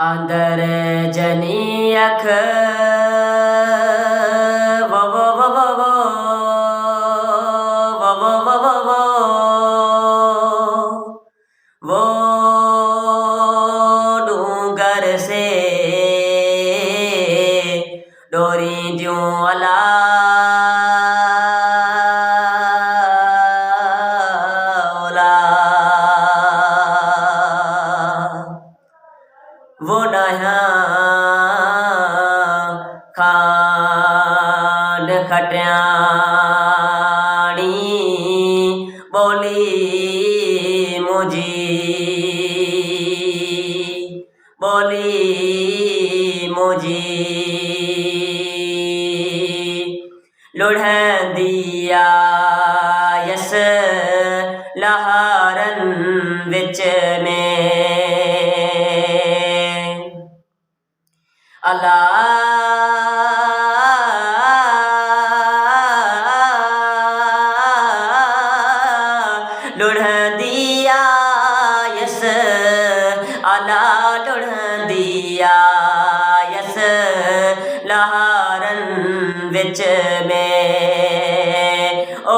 अंदर जनी अख वो वो वो वो वो वो वो वो वो वो डूंगर से डोरी द्यूं अला वो नया खान खटियाणी बोली मुझी लुढ़ंदिया यस लहारन विच में अला लुढ़ंदिया यस अला लुढ़ंदिया यस लहारन विच में ओ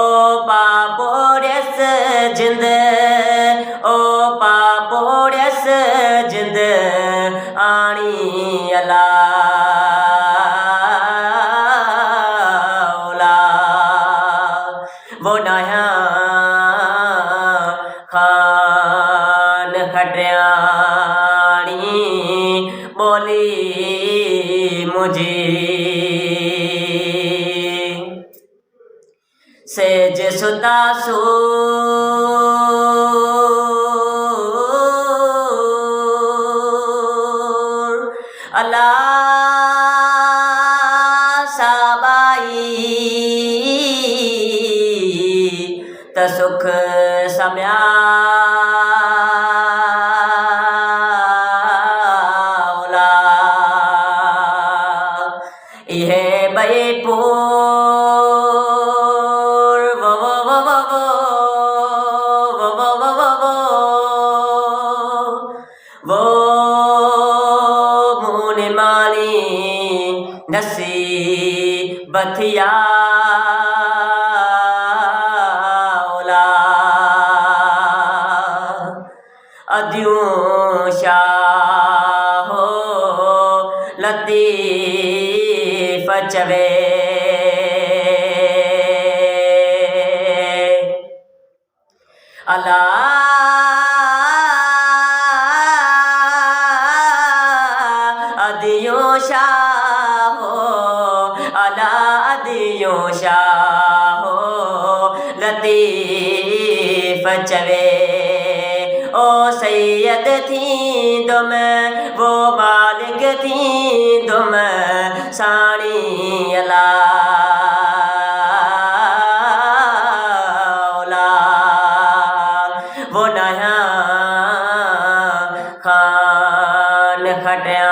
पापोड़ियस जिंद ओ पापोड़ियस जिंद आणी अला वो नया खान खटियाणी बोली मुझी सेज सुता सूर अला साबाई त सुख सम्या इहे बई पूर वो मुने माली नसी बथिया अद्यूं शाहो लतीफ़ चवे अला अद्यूं शाहो अला अद्यूं शाहो लतीफ़ चवे ओ सैयद थी दुम वो मालिक थी दुम साणी अला वो नया खान खटिया